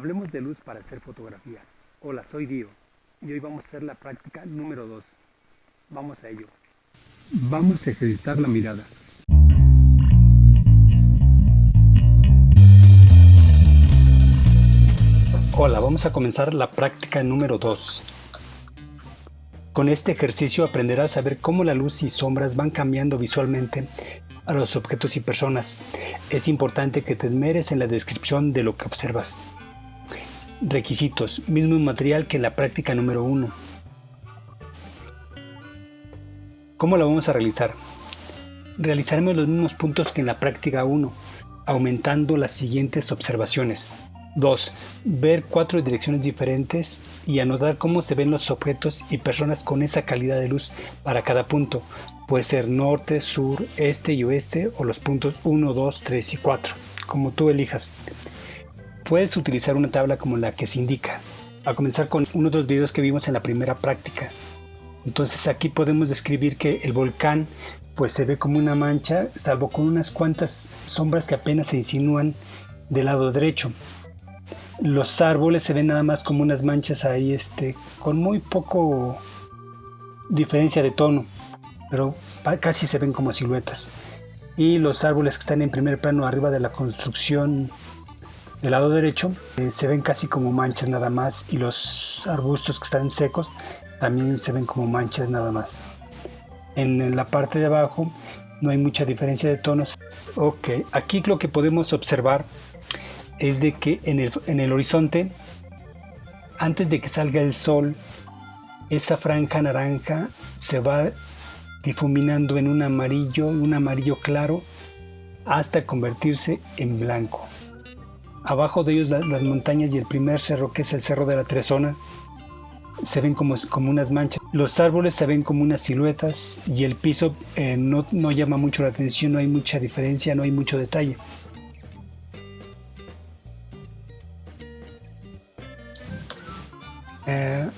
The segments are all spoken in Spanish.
Hablemos de luz para hacer fotografía. Hola, soy Dio y hoy vamos a hacer la práctica número 2. Vamos a ello. Vamos a ejercitar la mirada. Hola, vamos a comenzar la práctica número 2. Con este ejercicio aprenderás a ver cómo la luz y sombras van cambiando visualmente a los objetos y personas. Es importante que te esmeres en la descripción de lo que observas. Requisitos: mismo material que en la práctica número 1. ¿Cómo la vamos a realizar? Realizaremos los mismos puntos que en la práctica 1, aumentando las siguientes observaciones. 2. Ver 4 direcciones diferentes y anotar cómo se ven los objetos y personas con esa calidad de luz para cada punto. Puede ser norte, sur, este y oeste, o los puntos 1, 2, 3 y 4, como tú elijas. Puedes utilizar una tabla como la que se indica, a comenzar con uno de los videos que vimos en la primera práctica. Entonces aquí podemos describir que el volcán pues se ve como una mancha, salvo con unas cuantas sombras que apenas se insinúan del lado derecho. Los árboles se ven nada más como unas manchas ahí con muy poco diferencia de tono, pero casi se ven como siluetas. Y los árboles que están en primer plano arriba de la construcción del lado derecho se ven casi como manchas nada más, y los arbustos que están secos también se ven como manchas nada más. En la parte de abajo no hay mucha diferencia de tonos. Ok, aquí lo que podemos observar es de que en el horizonte, antes de que salga el sol, esa franja naranja se va difuminando en un amarillo claro, hasta convertirse en blanco. Abajo de ellos las montañas y el primer cerro, que es el Cerro de la Tresona, se ven como unas manchas. Los árboles se ven como unas siluetas, y el piso no llama mucho la atención, no hay mucha diferencia, no hay mucho detalle.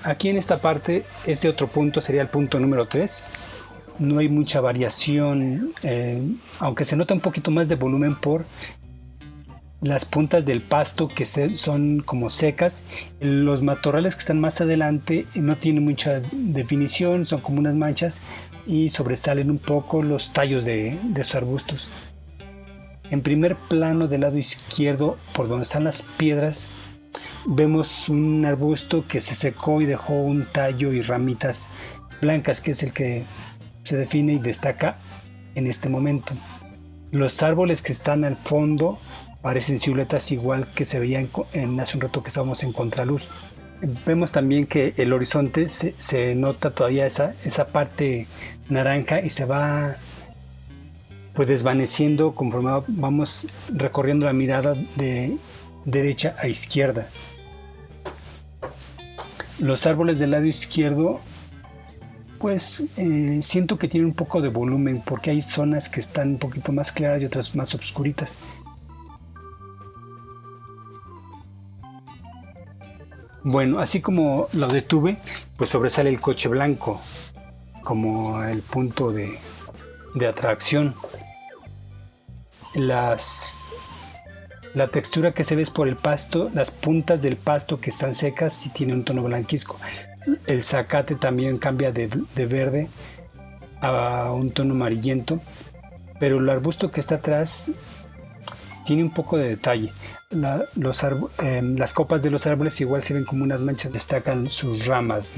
Aquí en esta parte, este otro punto sería el punto número 3. No hay mucha variación, aunque se nota un poquito más de volumen por las puntas del pasto que son como secas. Los matorrales que están más adelante no tienen mucha definición, son como unas manchas, y sobresalen un poco los tallos de esos arbustos. En primer plano del lado izquierdo, por donde están las piedras, vemos un arbusto que se secó y dejó un tallo y ramitas blancas, que es el que se define y destaca en este momento. Los árboles que están al fondo parecen siluetas igual que se veían hace un rato que estábamos en contraluz. Vemos también que el horizonte se nota todavía esa parte naranja, y se va pues desvaneciendo conforme vamos recorriendo la mirada de derecha a izquierda. Los árboles del lado izquierdo pues siento que tienen un poco de volumen, porque hay zonas que están un poquito más claras y otras más oscuritas. Bueno, así como lo detuve, pues sobresale el coche blanco como el punto de atracción. La textura que se ve es por el pasto, las puntas del pasto que están secas sí tienen un tono blanquizco. El zacate también cambia de verde a un tono amarillento, pero el arbusto que está atrás tiene un poco de detalle. Las copas de los árboles igual se ven como unas manchas, destacan sus ramas.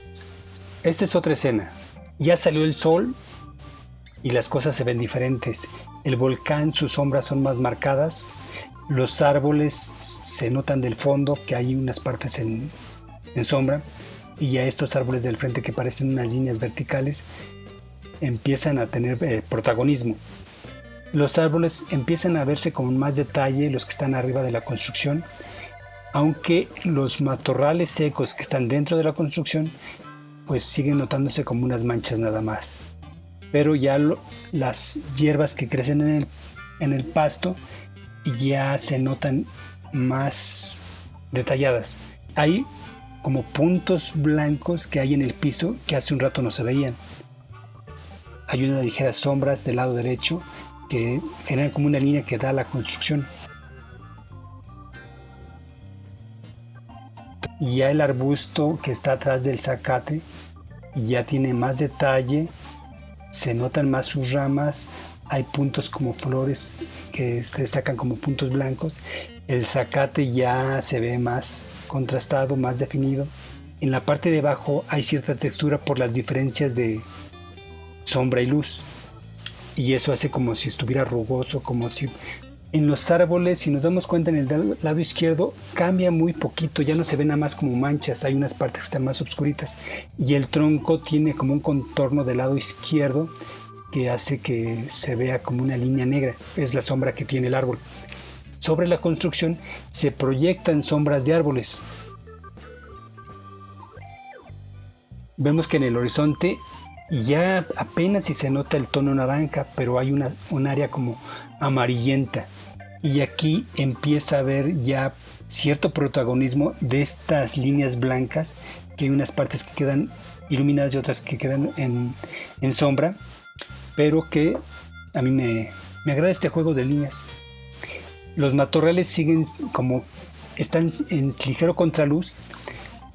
Esta es otra escena. Ya salió el sol y las cosas se ven diferentes. El volcán, sus sombras son más marcadas. Los árboles se notan del fondo, que hay unas partes en sombra, y ya estos árboles del frente, que parecen unas líneas verticales, empiezan a tener protagonismo. Los árboles empiezan a verse con más detalle, los que están arriba de la construcción, aunque los matorrales secos que están dentro de la construcción pues siguen notándose como unas manchas nada más. Pero ya las hierbas que crecen en el pasto ya se notan más detalladas. Hay como puntos blancos que hay en el piso que hace un rato no se veían. Hay unas ligeras sombras del lado derecho que generan como una línea que da a la construcción. y ya el arbusto que está atrás del zacate ya tiene más detalle, se notan más sus ramas, hay puntos como flores que destacan como puntos blancos, el zacate ya se ve más contrastado, más definido. En la parte de abajo hay cierta textura por las diferencias de sombra y luz, y eso hace como si estuviera rugoso, como si... En los árboles, si nos damos cuenta, en el lado izquierdo cambia muy poquito, ya no se ven nada más como manchas, hay unas partes que están más oscuritas, y el tronco tiene como un contorno del lado izquierdo que hace que se vea como una línea negra, es la sombra que tiene el árbol. Sobre la construcción se proyectan sombras de árboles. Vemos que en el horizonte ya apenas si se nota el tono naranja, pero hay un área como amarillenta. Y aquí empieza a haber ya cierto protagonismo de estas líneas blancas, que hay unas partes que quedan iluminadas y otras que quedan en sombra, pero que a mí me agrada este juego de líneas. Los matorrales siguen como están en ligero contraluz,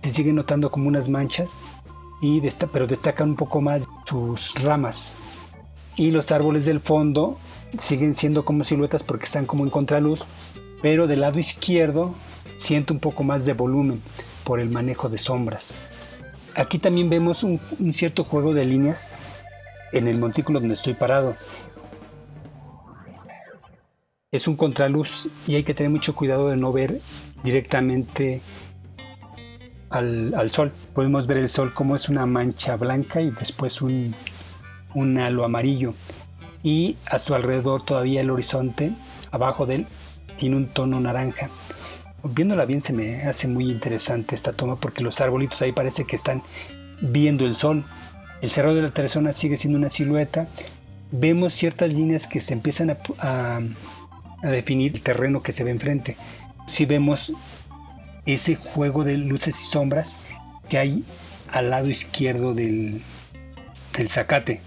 se siguen notando como unas manchas, pero destacan un poco más sus ramas. Y los árboles del fondo siguen siendo como siluetas porque están como en contraluz, pero del lado izquierdo siento un poco más de volumen por el manejo de sombras. Aquí también vemos un cierto juego de líneas en el montículo donde estoy parado. Es un contraluz y hay que tener mucho cuidado de no ver directamente al sol. Podemos ver el sol como es una mancha blanca y después un halo amarillo, y a su alrededor todavía el horizonte abajo de él tiene un tono naranja. Viéndola bien se me hace muy interesante esta toma porque los arbolitos ahí parece que están viendo el sol. El Cerro de la Tarazona sigue siendo una silueta. Vemos ciertas líneas que se empiezan a definir el terreno que se ve enfrente. Si vemos ese juego de luces y sombras que hay al lado izquierdo del zacate,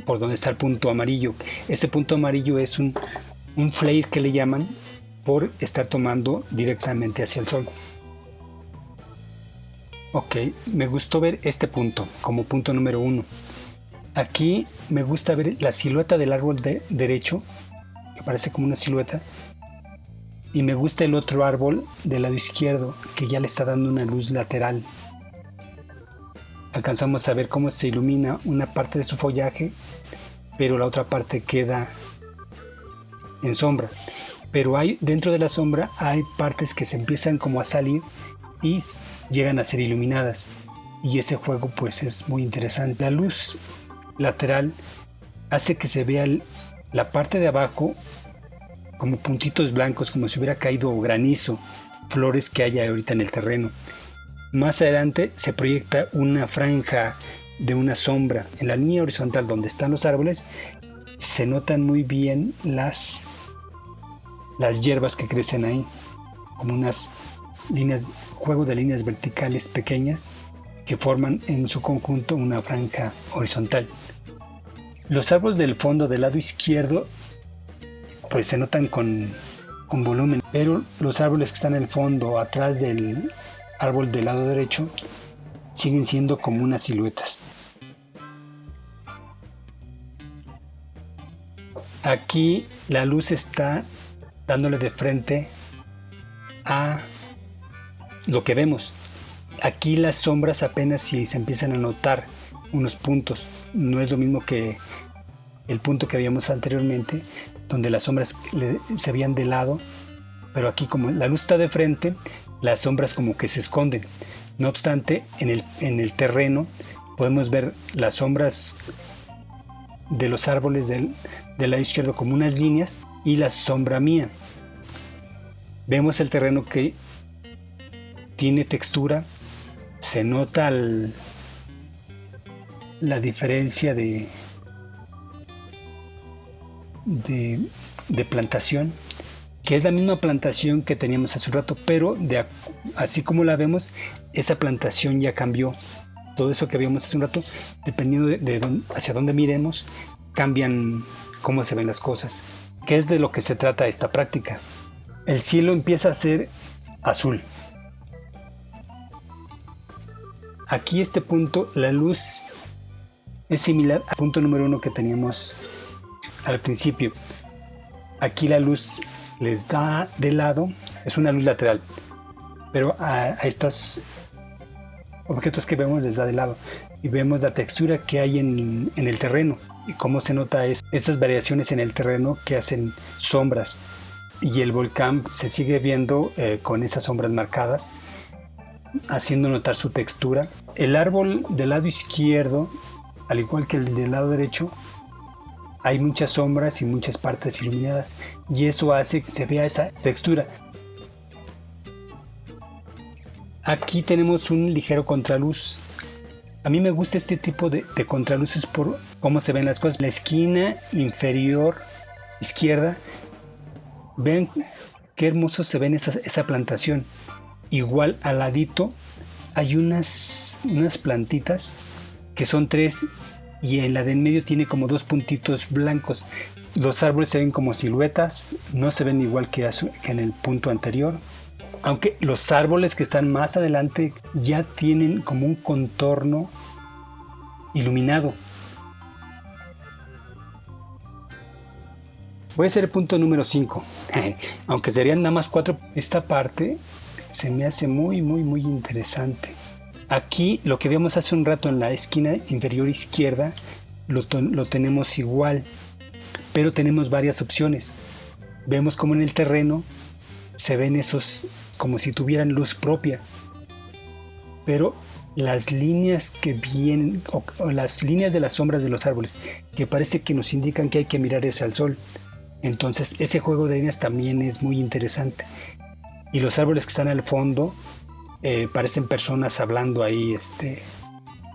por donde está el punto amarillo. Ese punto amarillo es un flare que le llaman por estar tomando directamente hacia el sol. Ok, me gustó ver este punto como punto número 1. Aquí me gusta ver la silueta del árbol derecho, que parece como una silueta, y me gusta el otro árbol del lado izquierdo, que ya le está dando una luz lateral. Alcanzamos a ver cómo se ilumina una parte de su follaje, pero la otra parte queda en sombra. Pero dentro de la sombra hay partes que se empiezan como a salir y llegan a ser iluminadas. Y ese juego pues es muy interesante. La luz lateral hace que se vea la parte de abajo como puntitos blancos, como si hubiera caído granizo, flores que hay ahorita en el terreno. Más adelante se proyecta una franja de una sombra. En la línea horizontal donde están los árboles se notan muy bien las hierbas que crecen ahí, como unas líneas, juego de líneas verticales pequeñas que forman en su conjunto una franja horizontal. Los árboles del fondo del lado izquierdo pues se notan con volumen, pero los árboles que están en el fondo atrás del árbol del lado derecho siguen siendo como unas siluetas. Aquí la luz está dándole de frente a lo que vemos. Aquí las sombras apenas si se empiezan a notar unos puntos. No es lo mismo que el punto que habíamos anteriormente, donde las sombras se veían de lado, pero aquí como la luz está de frente, las sombras como que se esconden. No obstante, en el terreno podemos ver las sombras de los árboles del lado izquierdo como unas líneas y la sombra mía. Vemos el terreno que tiene textura, se nota la diferencia de plantación, que es la misma plantación que teníamos hace un rato, pero así como la vemos, esa plantación ya cambió. Todo eso que vimos hace un rato, dependiendo hacia dónde miremos, cambian cómo se ven las cosas. ¿Qué es de lo que se trata esta práctica? El cielo empieza a ser azul. Aquí este punto, la luz es similar al punto número 1 que teníamos al principio. Aquí la luz les da de lado, es una luz lateral, pero a estos objetos que vemos les da de lado. Y vemos la textura que hay en el terreno y cómo se nota esas variaciones en el terreno que hacen sombras. Y el volcán se sigue viendo con esas sombras marcadas, haciendo notar su textura. El árbol del lado izquierdo, al igual que el del lado derecho, hay muchas sombras y muchas partes iluminadas, y eso hace que se vea esa textura. Aquí tenemos un ligero contraluz. A mí me gusta este tipo de contraluces por cómo se ven las cosas. La esquina inferior izquierda, vean qué hermoso se ve esa plantación. Igual al ladito hay unas plantitas que son 3, y en la de en medio tiene como 2 puntitos blancos. Los árboles se ven como siluetas, no se ven igual que en el punto anterior. Aunque los árboles que están más adelante ya tienen como un contorno iluminado. Voy a hacer el punto número 5. Aunque serían nada más 4, esta parte se me hace muy, muy, muy interesante. Aquí lo que vimos hace un rato en la esquina inferior izquierda lo tenemos igual, pero tenemos varias opciones. Vemos como en el terreno se ven esos como si tuvieran luz propia, pero las líneas que vienen o las líneas de las sombras de los árboles que parece que nos indican que hay que mirar hacia el sol. Entonces ese juego de líneas también es muy interesante. Y los árboles que están al fondo parecen personas hablando ahí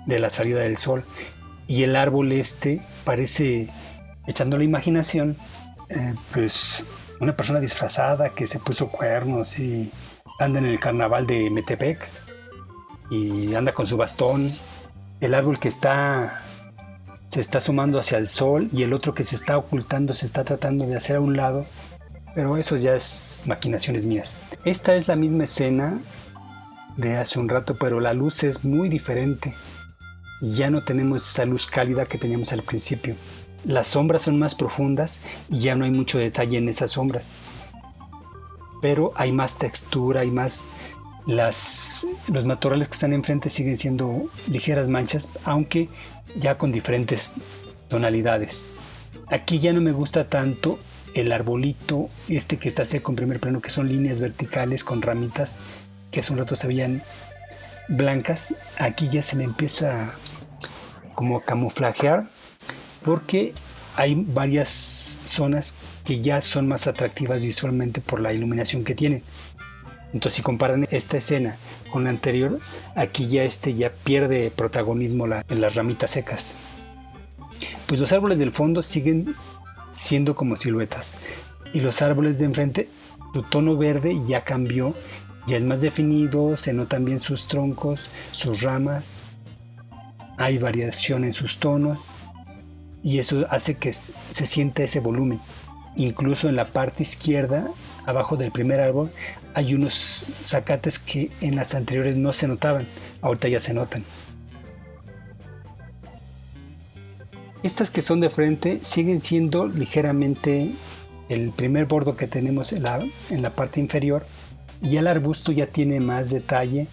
de la salida del sol, y el árbol parece, echando la imaginación, pues una persona disfrazada que se puso cuernos y anda en el carnaval de Metepec y anda con su bastón. El árbol que se está asomando hacia el sol, y el otro que se está ocultando, se está tratando de hacer a un lado, pero eso ya es maquinaciones mías. Esta es la misma escena de hace un rato, pero la luz es muy diferente. Ya no tenemos esa luz cálida que teníamos al principio. Las sombras son más profundas y ya no hay mucho detalle en esas sombras, pero hay más textura, hay más. Los matorrales que están enfrente siguen siendo ligeras manchas, aunque ya con diferentes tonalidades. Aquí ya no me gusta tanto el arbolito que está seco en primer plano, que son líneas verticales con ramitas que hace un rato se veían blancas. Aquí ya se me empieza como a camuflajear, porque hay varias zonas que ya son más atractivas visualmente por la iluminación que tienen. Entonces, si comparan esta escena con la anterior, aquí ya ya pierde protagonismo en las ramitas secas. Pues los árboles del fondo siguen siendo como siluetas, y los árboles de enfrente, su tono verde ya cambió, ya es más definido, se notan bien sus troncos, sus ramas, hay variación en sus tonos, y eso hace que se sienta ese volumen. Incluso en la parte izquierda, abajo del primer árbol, hay unos zacates que en las anteriores no se notaban, ahorita ya se notan. Estas que son de frente siguen siendo ligeramente el primer bordo que tenemos en la parte inferior, y el arbusto ya tiene más detalle.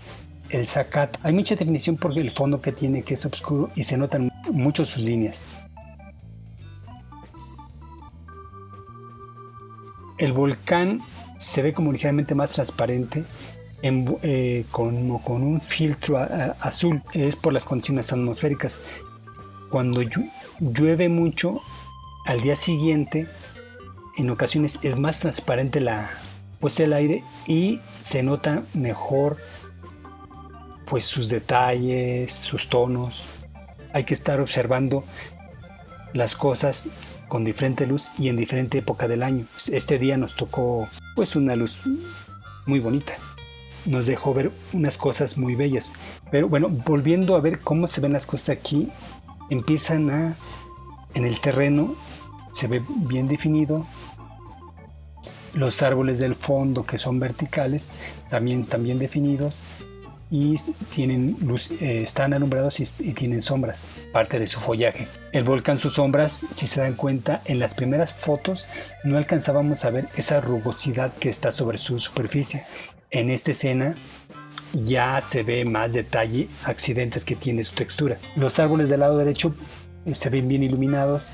El zacate, hay mucha definición porque el fondo que tiene, que es oscuro, y se notan mucho sus líneas. El volcán se ve como ligeramente más transparente, con un filtro azul. Es por las condiciones atmosféricas. Cuando llueve mucho, al día siguiente, en ocasiones es más transparente el aire, y se nota mejor pues sus detalles, sus tonos. Hay que estar observando las cosas con diferente luz y en diferente época del año. Este día nos tocó pues una luz muy bonita, nos dejó ver unas cosas muy bellas. Pero bueno, volviendo a ver cómo se ven las cosas aquí, en el terreno se ve bien definido. Los árboles del fondo, que son verticales, también están bien definidos, y tienen luz, están alumbrados y tienen sombras, parte de su follaje. El volcán, sus sombras, si se dan cuenta, en las primeras fotos no alcanzábamos a ver esa rugosidad que está sobre su superficie. En esta escena ya se ve más detalle, accidentes que tiene su textura. Los árboles del lado derecho se ven bien iluminados.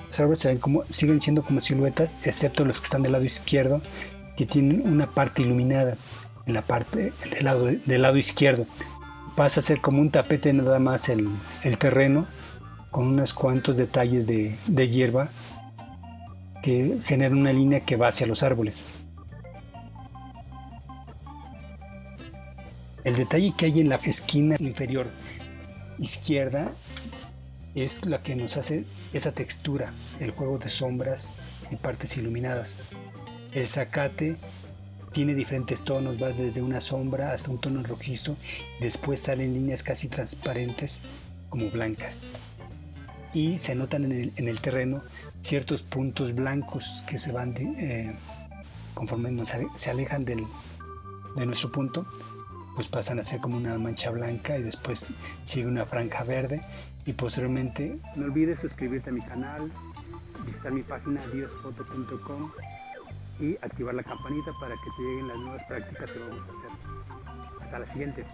Los árboles se ven siguen siendo como siluetas, excepto los que están del lado izquierdo, que tienen una parte iluminada en la parte del lado izquierdo. Pasa a ser como un tapete nada más el terreno, con unos cuantos detalles de hierba que generan una línea que va hacia los árboles. El detalle que hay en la esquina inferior izquierda es la que nos hace esa textura, el juego de sombras y partes iluminadas. El zacate tiene diferentes tonos, va desde una sombra hasta un tono rojizo, después salen líneas casi transparentes como blancas. Y se notan en el terreno ciertos puntos blancos que se van conforme se alejan de nuestro punto, pues pasan a ser como una mancha blanca y después sigue una franja verde y posteriormente. No olvides suscribirte a mi canal, visitar mi página diosfoto.com y activar la campanita para que te lleguen las nuevas prácticas que vamos a hacer. Hasta la siguiente.